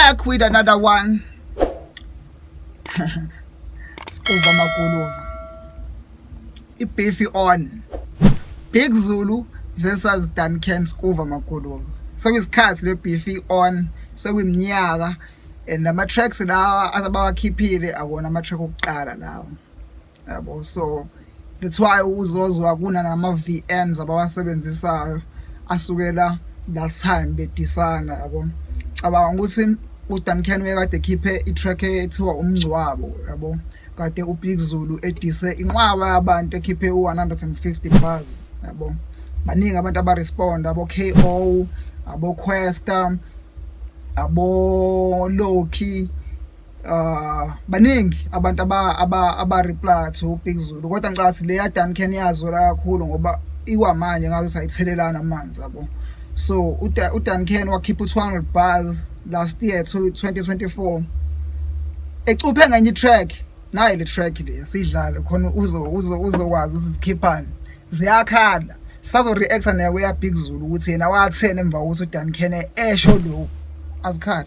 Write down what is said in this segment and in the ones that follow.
back with another one. Scuba Makulova. Beefy on. Big Zulu versus Duncan Scuba Makulova. So it's cats le Beefy on. So we mnyaka. And the tracks now as about keep it. I want a track now. So that's why uzozwa kuna nama VNs abawasebenzisayo asukela last time bedisana yabo. Abanga ukuthi uDuncan wekade khiphe itrack ethiwa umngcwabo yabo. Kade uBig Zulu edise inqwaba yabantu ekhiphe u150 bars yabo. Baningi abantu abarespond abo KO, abo Questa, abo Loki, baningi abantu aba reply to Big Zulu. Kodwa ngicabanga le ya Duncan yazwela kakhulu ngoba ikwamanje ngathi sayithelelana amanzi yabo. So uDuncan wakhipha 200 bars last year to 2024. Ecuphe ngenye track, nayo le track le sidlale khona uzokwazi usizikhiphana. Ziyakhala. Sazo reacta nawe ya Big Zulu ukuthi yena wathena emva ukuthi uDuncan esho lo azikhala.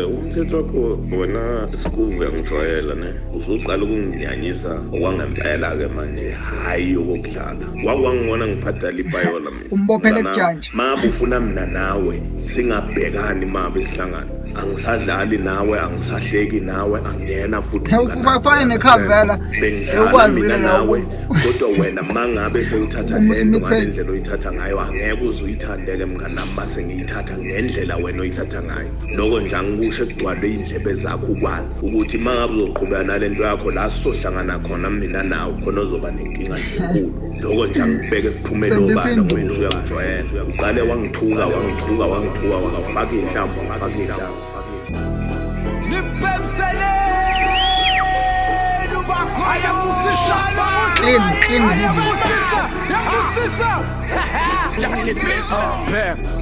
Umthetho wakho wona Scuba uyangijwayela ne uzoqala ukunginyanyisa okwangempela ke manje hayi okudlala wakwangibona ngiphathela ibayola mina umbophele kujanje mama ufuna mina nawe singabhekani mama isihlangano angisadlali nawe angisahleki nawe angiyena futhi ufafane nekhavela ekwazile nawe kodwa wena mangabe sewuthatha lento ngalendlela oyithatha ngayo angeke uzuyithandeke mngani nami base ngiyithatha ngendlela wena oyithatha ngayo lokho nje angikusho ekugcwale indlebe zakho ukwazi ukuthi mangabe uzoqhubeka nalento yakho la sizohlangana khona mina nawe khona ozoba nenkinga nje enkulu lokho nje angibeke kuphumela obala ngoba uyakujwayela uqale wangithuka wangafaka inhlamvu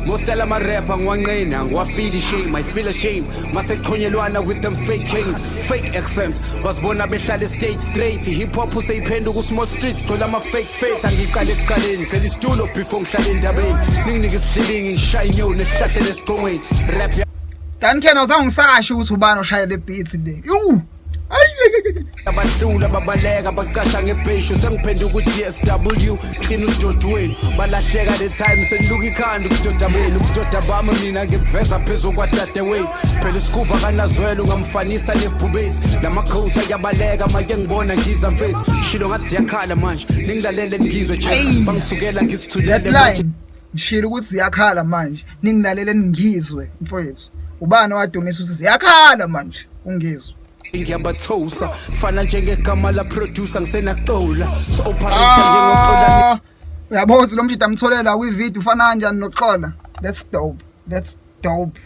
Mostela ma rapper ngwanqina ngwafeel shame I feel ashamed masechonyelwana with them fake chains fake accents basibona behlala stage straight hip hop useyiphenduka ku small streets thola ama fake faith angiqale ekuqaleni phela istulo before ngihlala endabeni ninginike isihlingi ngishayinyo nehlahle lesibongweni rap Duncan awuzangisasho ukuthi ubani oshaya le beats le abahlula babaleka baqasha ngebheshu sengiphenduka ku-DSW clean udodweni balahleka le time senduka ikhanda ukudodabeni ukudoda bami mina ngiveza phezulu kwadadewethu phela isikuva kanazwela ungamfanisa nebhubesi namakhotha yabaleka make ngibona ngiza mfethu shilo ngathi ziyakhala manje ningilalele ngizwe nje bangisukela ngisithulele manje ngishilo ukuthi ziyakhala manje ningilalele ngizwe mfethu ubani wadumisa ukuthi ziyakhala manje ungizwe ngiyabatosa fana njengegama la producer ngisenaxola so operator njengoxola uyabona lo mshito amtholela kwi video ufana kanjani noxola that's dope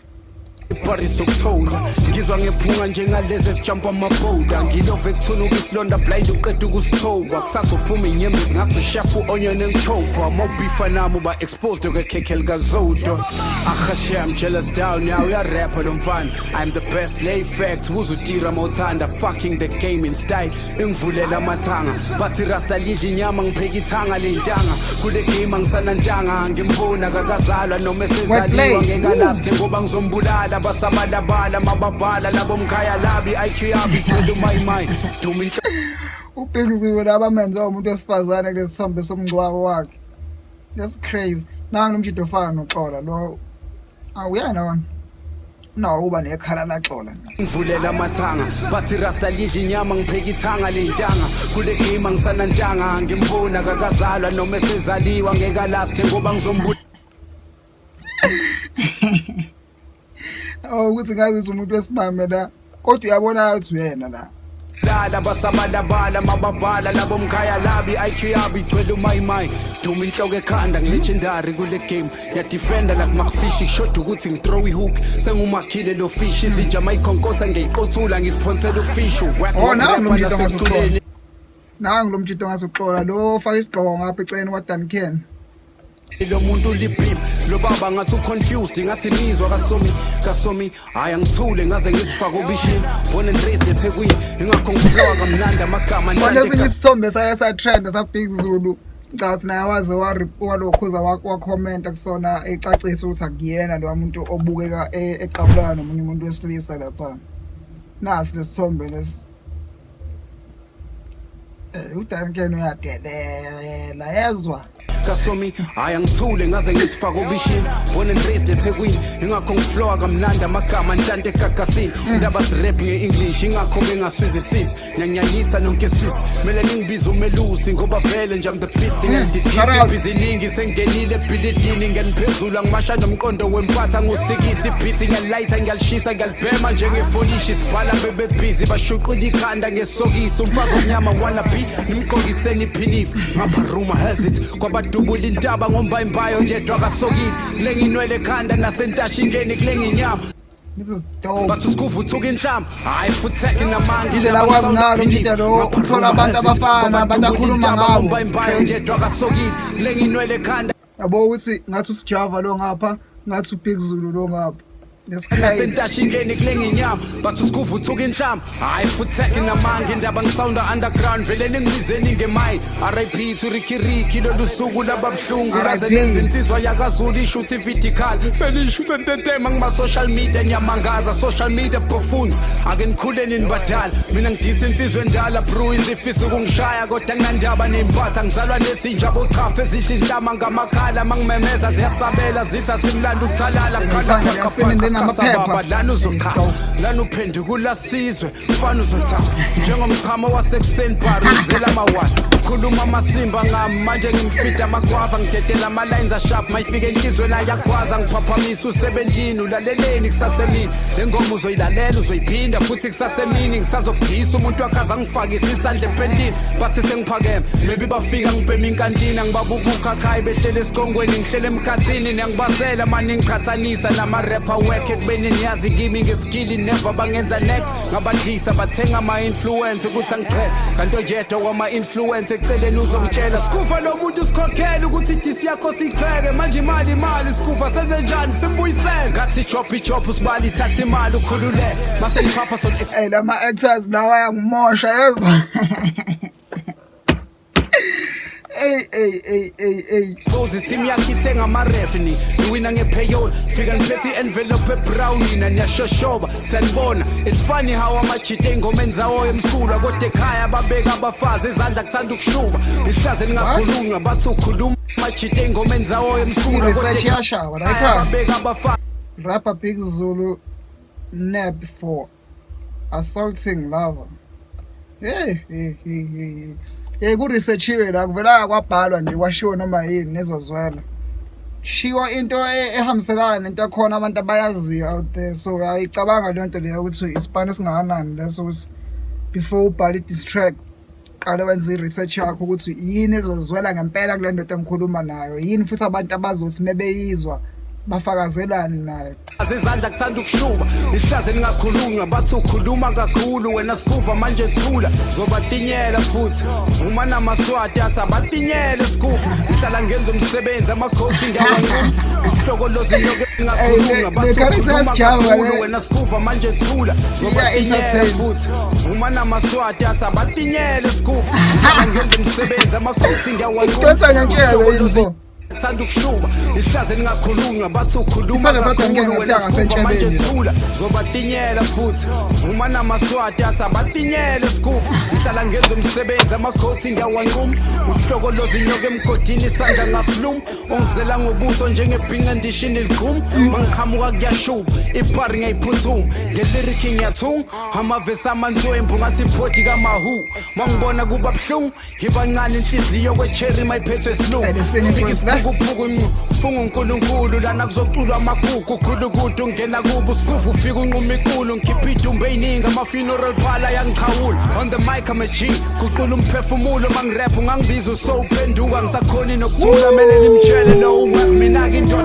Party sokuthola ngizwa ngephunga njengalezi esijump amabhoda ngilove ekuthuna isilonda blind uqeda ukusithoba kusazophuma inyembezi ngathi chef onion and chopa mobifa nami ba exposed kwekhekhe likaZodo akhashe I'm jealous down now we are rapper mfana I'm the best lay fact uzutira mothanda fucking the game in style ingivulela amathanga bathi rasta lidla inyama ngipheka ithanga lentanga kule game angisanantanga ngimbona kakazalwa noma esezaliwa ngekalast ngoba ngizombulala basabalabala mababhala labo mkhaya labi IQ yabi do my dumi uBig Zulu abamenze umuntu wesifazane kulesithombe somngcwabo wakhe that's crazy nangu nomshito ofana noxola lo awuyana wona nawo uba nekhala laxola ngivulela amathanga bathi rasta lidla inyama ngipheka ithanga lentanga kule game angisanantanga ngimbona kakazalwa noma esezaliwa ngekalast ngoba ngizombula ukuthi ngazi umuntu wesibame la kodwa uyabona ukuthi uyena la lala basabalabala mababhala labo mkhaya labi IQ yabi gcwele my dumi inhloko ekhanda ngilegendary kule game ya defender like McFish shot ukuthi ngithrow ihook sengumakhile lo fish izijama ikhonkotha ngiyiqothula ngisiponsela ufish nangu lo mjito ngasoxola lo faka isigqoko ngapha eceni kwaDuncan lo muntu libeef lo baba ngathi confused ngathi nizwa kasomi hayi angithule ngaze ngisifaka ubishini bona interest eThekwini ingakho ngiflowa kamnandi amagama nje lesinye isithombe saya trend sa Big Zulu Ngathi naye waze walokhuza wakhomenta kusona ecacisa ukuthi akuyena lo muntu obukeka eqabulana nomunye umuntu wesilisa lapha. Nasi lesithombe lesi. UDuncan uyadelela yezwa. Kasomi ayangithule ngaze ngisifaka ubishini born and raised eThekwini ingakho ngiflowa kamnandi amagama ntante egagasini indaba rap nge-English ingakho bengaswizisisi nyanyanyisa nonke sisi mele ningibize umelusi ngoba vele nje I'm the beast ngiyadidisa ibhiziningi sengenile ebhilidini ngeniphezulu angimasha nomqondo wempatha ngosikisi ibhithi ngiyalighta ngiyalishisa ngiyalibhema njengefolishi sibhala bebebhizi bashuqula ikhanda ngesokisi umfazi omnyama wanna be nimqokiseni iphinifu ngapha rumor has it kwabadubula intaba ngomba imbayo ngedwa kasokile lenginwele ekhanda nasentashingeni kulenginyama. This is dope. But usikuva uthuka inhlamba hayi futhi namanga indlela kwazi ngalo umthetho lo uthola abantu abafana abantu akhuluma ngawo ngomba imbayo ngedwa kasokile lenginwele ekhanda yabo ukuthi ngathi usijava lo ngapha ngathi uBig Zulu lo ngapha nasentashingeni kulenginyama but usikuva uthuka inhlamba hayi futhi namanga indaba ngisounda underground vele ningibizeni ngemayi RIP to Ricky lolu suku lababhlungu laze lenze insizwa yakazulu ishuthi vertical senishuthi entetema ngima social media nyamangaza social media buffoons ake nikhuleni nibadala mina ngidisa insizwe endala bro izifisa ukungishaya kodwa nginandaba nempatha ngizalwa nesinja bochafe ezidla inhlama ngamakhala mangimemeza ziyasabela zitha simlanda ukuthalala ngikhala amaphepha lana uzokhala lana uphenduka kulasizwe mfana uzothamba njengomchamo wasekuseni bar uzela amawani ukhuluma amasimba ngami manje ngimfita amagwava ngidedela ama lines asharp mayifike enhlizweni ayagwaza ngiphaphamisa usebenzini ulaleleni kusasemini lengoma uzoyilalela uzoyiphinda futhi kusasemini ngisazokudisa umuntu wakaza ngifakisa isandla epentini bathi sengiphakeme maybe bafika ngibhema inkantina ngibabubuka khai behlele esikongweni ngihlele emkhathini ngiyangibasela manje ngiqhathanisa nama rapper work ekubeni niyazi kimi ngeskill never bangenza next ngabadisa bathenga ama influence ukuthi angiqhele kanti oyedwa wama influence eceleni uzongitshela sikufa lo muntu sikhokhela ukuthi disi yakho sipheke manje imali sikufa senze njani simbuyisele ngathi chop usibali ithatha imali ukhulule mase ngiphapha son lama actors lawa ayangimosha yezwa. Hey Bozi team yakhe ithenga ama revenue niwina ngepayroll fika ngiphethe envelope ebrown nina niyashoshoba sanibona it's funny how amajite ingoma enzawo emsulwa kodwa ekhaya babeka abafazi izandla kuthanda ukushuba isihlaze lingakhulunywa bathi ukhuluma amajite ingoma enzawo emsulwa research yashawa la ekhaya babeka abafazi rapper Big Zulu nabbed for assaulting lover. Ku researchiwe la kuvela kwabhalwa nje kwashiwo noma yini nezozwela shiwa into ehambiselana nento khona abantu abayaziyo out there so ayicabanga le nto leyo ukuthi isipani singakanani leso ukuthi before ubhale diss track qala wenza research yakho ukuthi yini ezozwela ngempela kule nto engikhuluma nayo yini futhi abantu abazothi mebeyizwa bafakazelani naye izandla kuthanda ukushuba isihlaze ningakhulunywa bathi ukhuluma kakhulu wena sikuva manje thula zobatinyela futhi vuma namaswati athi abatinyele sikuva ngihlala ngenza umsebenzi ama-coaching yawanquma ukuhlokoloza inyoke ningakhulunywa bathi ukhuluma kakhulu wena sikuva manje thula zobatinyela futhi vuma namaswati athi abatinyele sikuva ngihlala ngenza umsebenzi ama-coaching yawanquma thanda ukushuba isihlaze ningakhulunywa bathi ukhuluma kakhulu wena sikuva manje thula zobatinyela futhi vuma namaswati athi abatinyele sikuva ngihlala ngenza umsebenzi ama-coaching yawanquma ukuhlokoloza inyoka emgodini isandla ngasiluma ongizela ngobuso njengebhinga endishini ligquma mangiqhamuka kuyashuba ibhari ngiyayiphuthuma ngelirikhi ngiyathunga amavesi amantwembu ngathi iphodi kamahu mangibona kuba buhlungu ngibancane inhliziyo kwecherry mayiphethwe silungu ukuphuka funga uNkulunkulu lana kuzoculwa amagugu khulukude ungena kubo sikuva ufika unquma ikulu ngikhipha idumbe eyiningi ama-funeral phala yangikhawula on the mic I'm a G kuqula umphefumulo mangirap ungangibiza usowuphenduka ngisakhoni nokuthula mele nimtshele lo mina-ke into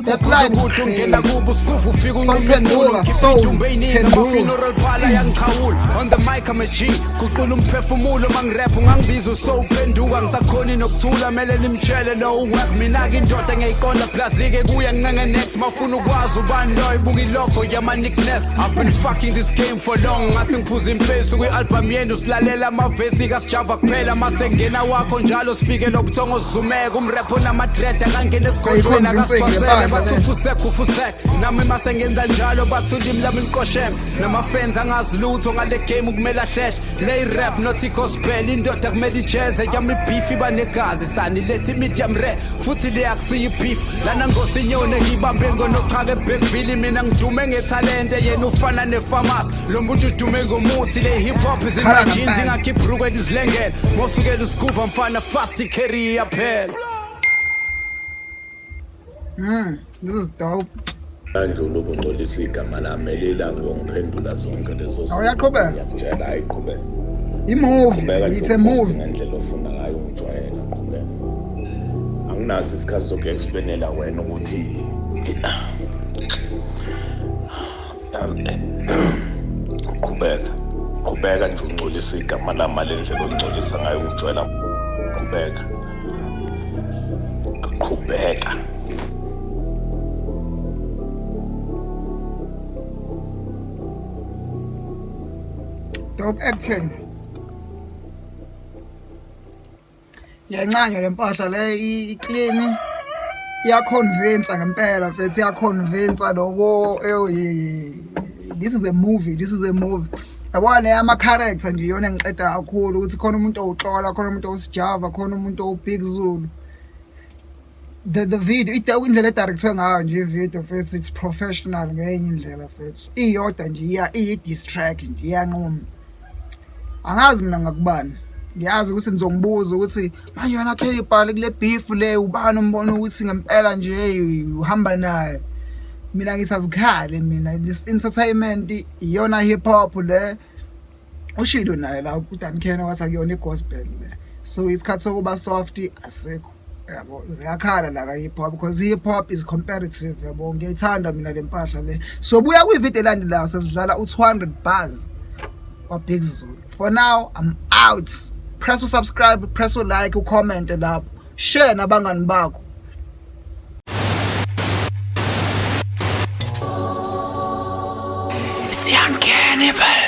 kukude ungena kubo sikuvu ufika Phenduka, unqumudumbe eyiningi Phenduka. ama-funeral phala yangikhawula on the mic I'm a G kuqula umphefumulo mangirap ungangibiza usowuphenduka ngisakhoni nokuthula mele nimtshele lo uwap mina-ke indoda ngiyayiqonda plazike kuya ngincenga next mafuna ukwazi ubani loyo buka ilogo yama-nickness I've been fucking this game for long ngathi ngiphuza impesi kwi-album yenu silalela amavesi kasijava kuphela masengena wakho njalo sifike lobuthongo sizumeka umrap onamadred akangena esigodlweni akasithwasele bathi ufusek nami masengenza njalo bathi ulimi lami liqosheme namafans angazi lutho ngale game ukumele ahleshe le rap not i-gospel indoda kumele ijeze yami beef iba negazi sani lethi medium rare futhi leyakusiya ibeef lana ngosinyone ngibambe ngonoqhaka eBackville mina ngidume ngethalente yena ufana nefamasi lo muntu udume ngomuthi le hip hop izimajinzi ngakhibhruke izilengele mosukela usikuva mfana fast career phela This is dope. Manje ulokungcolisa igama lami elilanga ngiyongiphendula zonke lezo Awuyaqhubeka? ngiyakutshela ayiqhubeka. I-movie, it's a movie. Ngendlela ofuna ngayo ungijwayela qhubeka. Anginaso isikhathi soku-explainela wena ukuthi qhubeka nje ungcolisa igama lami lendlela ongcolisa ngayo ungijwayela qhubeka. Dope acting. Yancanywa lempahla le iclean. Iyaconvince ngempela mfethu iyaconvince lokho this is a movie. Yabona ama character nje yona ngiqeda kakhulu ukuthi khona umuntu owuxola, khona umuntu owusijava, khona umuntu owubig Zulu. The video indlela edirectwe ngayo nje ivideo mfethu it's professional ngenye indlela mfethu. Iyodwa nje iyi-distract nje iyanquma. Angazi mina ngakubani. Ngiyazi ukuthi ngizongibuza ukuthi manje wena Cannibal kule beef le ubani umbona ukuthi ngempela nje uhamba naye. Mina ngisazikhale mina this entertainment iyona hip hop le ushilo naye la uDan Ken wathi akuyona igospel le. So isikhathi sokuba soft asekho. Yabo ziyakhala la ka hip hop because hip hop is competitive yabo ngiyayithanda mina lempahla le. So buya kwivideo elandelayo sesidlala u200 bars wa Big Zulu. For now I'm out. Press subscribe, press like, comment lapho. Share nabangani bakho. It's Young Cannibal.